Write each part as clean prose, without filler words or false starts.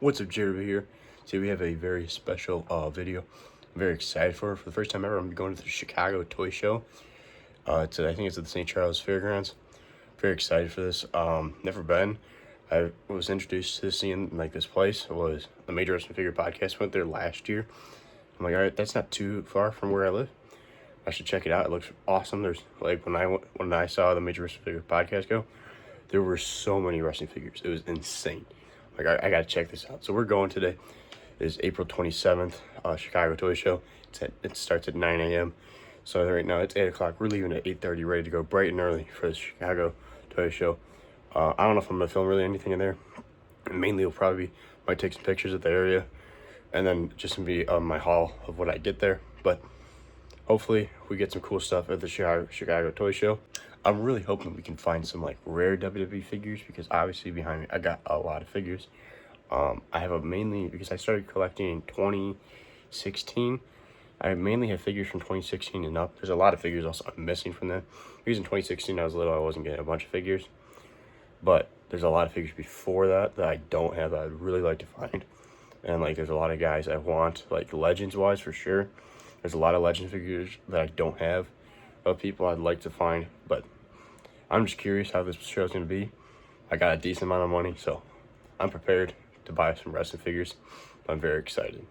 What's up, Jeremy here? Today we have a very special video. I'm very excited for the first time ever. I'm going to the Chicago Toy Show. I think it's at the St. Charles Fairgrounds. Very excited for this. Never been. I was introduced to seeing like this place. It was the Major Wrestling Figure Podcast. Went there last year. I'm like, all right, that's not too far from where I live. I should check it out. It looks awesome. There's like when I saw the Major Wrestling Figure Podcast go, there were so many wrestling figures. It was insane. Like, I gotta check this out. So we're going today. It is April 27th, Chicago Toy Show. It starts at 9 a.m. So right now it's 8 o'clock. We're leaving at 8:30, ready to go bright and early for the Chicago Toy Show. I don't know if I'm gonna film really anything in there. Mainly, it'll probably might take some pictures of the area, and then just gonna be my haul of what I get there. But hopefully we get some cool stuff at the Chicago Toy Show. I'm really hoping we can find some like rare WWE figures, because obviously behind me I got a lot of figures. I have mainly because I started collecting in 2016. I mainly have figures from 2016 and up. There's a lot of figures also I'm missing from that. Because in 2016 I was little, I wasn't getting a bunch of figures. But there's a lot of figures before that I don't have that I'd really like to find. And like there's a lot of guys I want, like Legends wise for sure. There's a lot of Legend figures that I don't have of people I'd like to find, but I'm just curious how this show's gonna be. I got a decent amount of money, so I'm prepared to buy some wrestling figures. I'm very excited.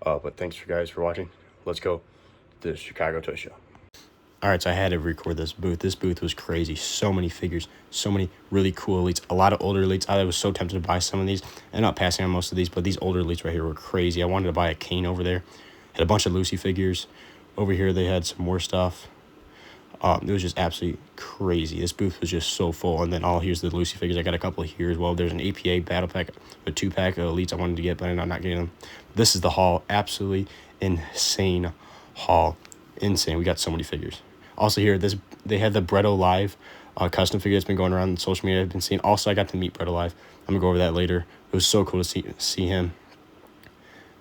But thanks for guys for watching. Let's go to the Chicago Toy Show. All right, so I had to record this booth. This booth was crazy. So many figures, so many really cool elites, a lot of older elites. I was so tempted to buy some of these. I'm not passing on most of these, but these older elites right here were crazy. I wanted to buy a Kane over there. Had a bunch of Lucy figures. Over here, they had some more stuff. It was just absolutely crazy. This booth was just so full. And then here's the Lucy figures. I got a couple here as well. There's an APA battle pack, a 2-pack of elites I wanted to get, but I'm not getting them. This is the haul. Absolutely insane haul. Insane. We got so many figures. Also here, they had the Bretto Live custom figure that's been going around on social media. I've been seeing. Also, I got to meet Bretto Live. I'm going to go over that later. It was so cool to see him.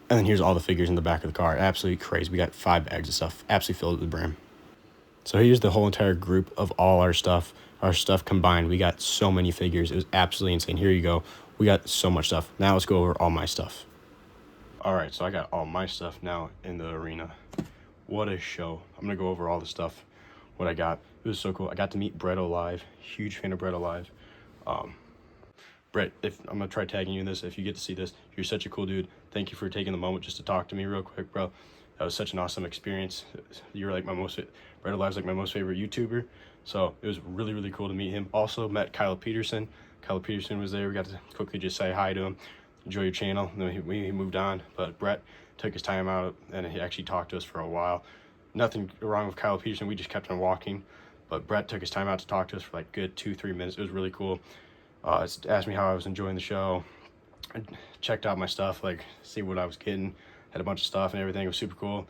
And then here's all the figures in the back of the car. Absolutely crazy. We got 5 bags of stuff. Absolutely filled to the brim. So here's the whole entire group of all our stuff combined. We got so many figures. It was absolutely insane. Here you go. We got so much stuff. Now let's go over all my stuff. All right, so I got all my stuff now in the arena. What a show. I'm going to go over all the stuff, what I got. It was so cool. I got to meet Bretto Live. Huge fan of Bretto Live. Brett, I'm going to try tagging you in this. If you get to see this, you're such a cool dude. Thank you for taking the moment just to talk to me real quick, bro. That was such an awesome experience. You're like Bretto Live's like my most favorite YouTuber. So it was really, really cool to meet him. Also met Kyle Peterson. Kyle Peterson was there. We got to quickly just say hi to him. Enjoy your channel. And then he moved on. But Brett took his time out and he actually talked to us for a while. Nothing wrong with Kyle Peterson. We just kept on walking. But Brett took his time out to talk to us for like good 2-3 minutes. It was really cool. Asked me how I was enjoying the show. I checked out my stuff, like see what I was getting. Had a bunch of stuff and everything. It was super cool.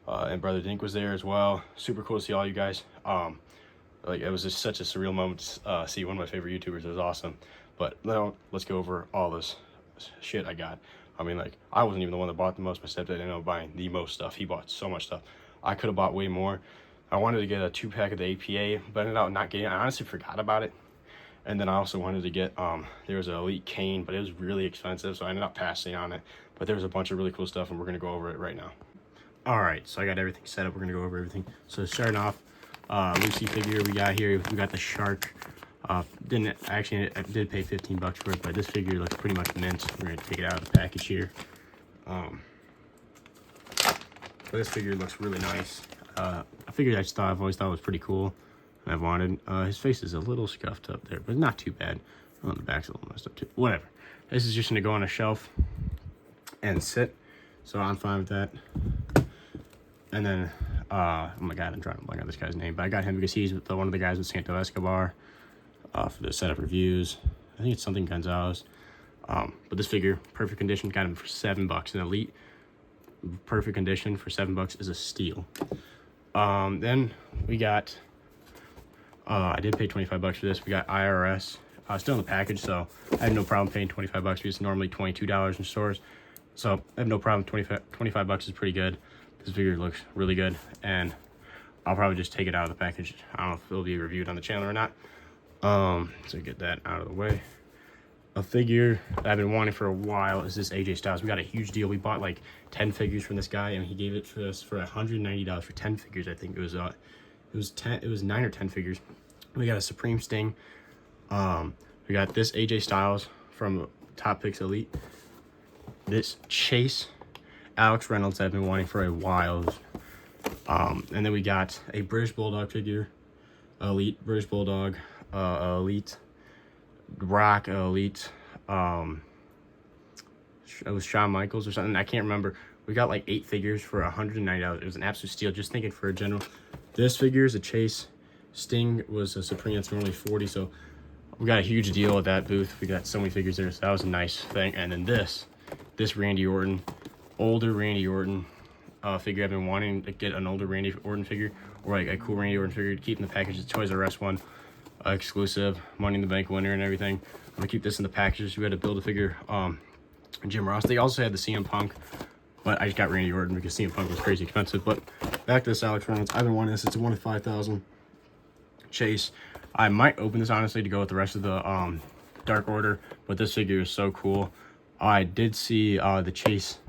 And Brother Dink was there as well. Super cool to see all you guys. Like it was just such a surreal moment to see one of my favorite YouTubers. It was awesome. But now let's go over all this shit I got. I mean, like I wasn't even the one that bought the most. My stepdad ended up buying the most stuff. He bought so much stuff. I could have bought way more. I wanted to get a 2-pack of the APA, but ended up not getting it. I honestly forgot about it. And then I also wanted to get, there was an Elite Kane, but it was really expensive, so I ended up passing on it. But there was a bunch of really cool stuff, and we're going to go over it right now. All right, so I got everything set up. We're going to go over everything. So starting off, Lucy figure we got here. We got the shark. I did pay $15 for it, but this figure looks pretty much mint. We're going to take it out of the package here. But this figure looks really nice. A figure I've always thought was pretty cool. I've wanted. His face is a little scuffed up there, but not too bad. Oh, the back's a little messed up too. Whatever. This is just gonna go on a shelf and sit. So I'm fine with that. And then, oh my god, I'm trying to blank out this guy's name, but I got him because he's one of the guys with Santo Escobar for the setup reviews. I think it's something Gonzalez. But this figure, perfect condition, got him for $7. An Elite, perfect condition for $7 is a steal. Then we got. I did pay $25 for this. We got IRS. Still in the package, so I have no problem paying $25 because it's normally $22 in stores. So I have no problem. $25 is pretty good. This figure looks really good, and I'll probably just take it out of the package. I don't know if it'll be reviewed on the channel or not. So get that out of the way. A figure that I've been wanting for a while is this AJ Styles. We got a huge deal. We bought like 10 figures from this guy, and he gave it to us for $190 for 10 figures. I think it was 9 or 10 figures. We got a Supreme Sting. We got this AJ Styles from Top Picks Elite. This Chase Alex Reynolds that I've been wanting for a while. And then we got a British Bulldog figure, Elite British Bulldog, Elite Rock, Elite. It was Shawn Michaels or something. I can't remember. We got like 8 figures for $190. It was an absolute steal. Just thinking for a general. This figure is a Chase. Sting was a Supreme. That's normally $40. So we got a huge deal at that booth. We got so many figures there. So that was a nice thing. And then this Randy Orton, older Randy Orton figure. I've been wanting to get an older Randy Orton figure, or like a cool Randy Orton figure to keep in the package. The Toys R Us one, exclusive, Money in the Bank winner and everything. I'm gonna keep this in the package. We had to build a figure. Jim Ross. They also had the CM Punk, but I just got Randy Orton because CM Punk was crazy expensive. But back to this Alex Reynolds. I've been wanting this. It's a 1 in 5,000 Chase. I might open this honestly to go with the rest of the Dark Order, but this figure is so cool. I did see the Chase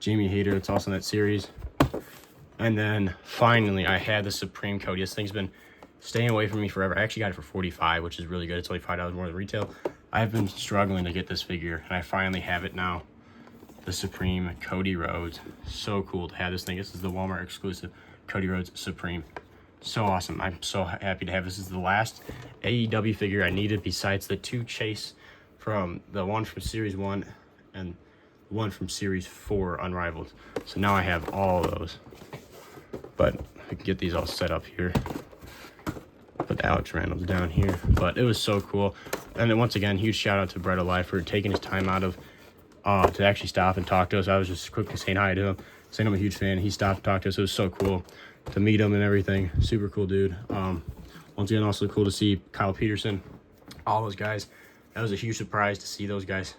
Jamie Hayter. It's also in that series. And then finally, I had the Supreme Cody. This thing's been staying away from me forever. I actually got it for $45, which is really good. It's only $5 more than retail. I've been struggling to get this figure, and I finally have it now. The Supreme Cody Rhodes. So cool to have this thing. This is the Walmart exclusive Cody Rhodes Supreme. So awesome. I'm so happy to have this. This is the last AEW figure I needed besides the 2 Chase from the one from Series 1 and one from Series 4 Unrivaled. So now I have all of those. But I can get these all set up here. Put Alex Reynolds down here. But it was so cool. And then once again, huge shout out to Bread Alive for taking his time out of to actually stop and talk to us. I was just quickly saying hi to him, saying I'm a huge fan. He stopped and talked to us. It was so cool to meet him and everything. Super cool dude. Once again, also cool to see Kyle Peterson, all those guys. That was a huge surprise to see those guys.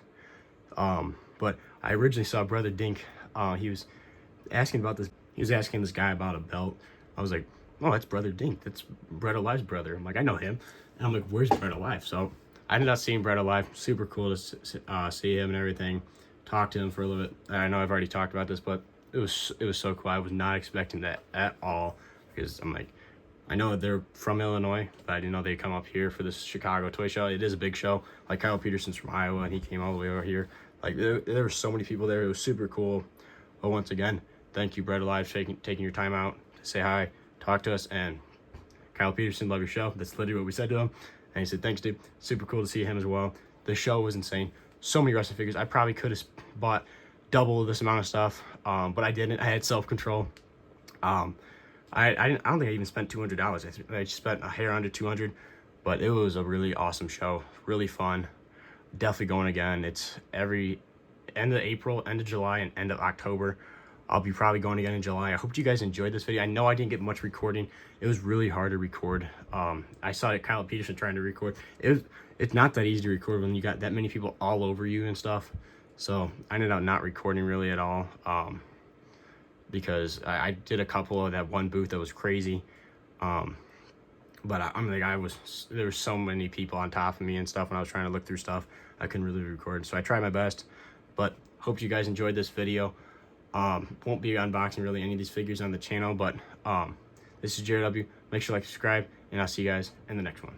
But I originally saw Brother Dink. He was asking about this. He was asking this guy about a belt. I was like, oh, that's Brother Dink. That's Bread Alive's brother. I'm like, I know him. And I'm like, where's Bread Alive? So I ended up seeing Bread Alive. Super cool to see him and everything. Talk to him for a little bit. I know I've already talked about this, but it was so cool. I was not expecting that at all, because I'm like, I know they're from Illinois, but I didn't know they'd come up here for this Chicago toy show. It is a big show. Like Kyle Peterson's from Iowa, and he came all the way over here. Like there were so many people there. It was super cool. But once again, thank you, Bread Alive, taking your time out to say hi, talk to us, and Kyle Peterson, love your show. That's literally what we said to him. And he said, thanks, dude. Super cool to see him as well. The show was insane. So many wrestling figures. I probably could have bought double this amount of stuff, but I didn't. I had self-control. I don't think I even spent $200. I spent a hair under $200, but it was a really awesome show. Really fun. Definitely going again. It's every end of April, end of July, and end of October. I'll be probably going again in July. I hope you guys enjoyed this video. I know I didn't get much recording. It was really hard to record. I saw it, Kyle Peterson trying to record. It's not that easy to record when you got that many people all over you and stuff. So I ended up not recording really at all, because I did a couple of that one booth that was crazy. But there were so many people on top of me and stuff when I was trying to look through stuff. I couldn't really record. So I tried my best, but hope you guys enjoyed this video. Won't be unboxing really any of these figures on the channel, but this is JRW. Make sure to like, subscribe, and I'll see you guys in the next one.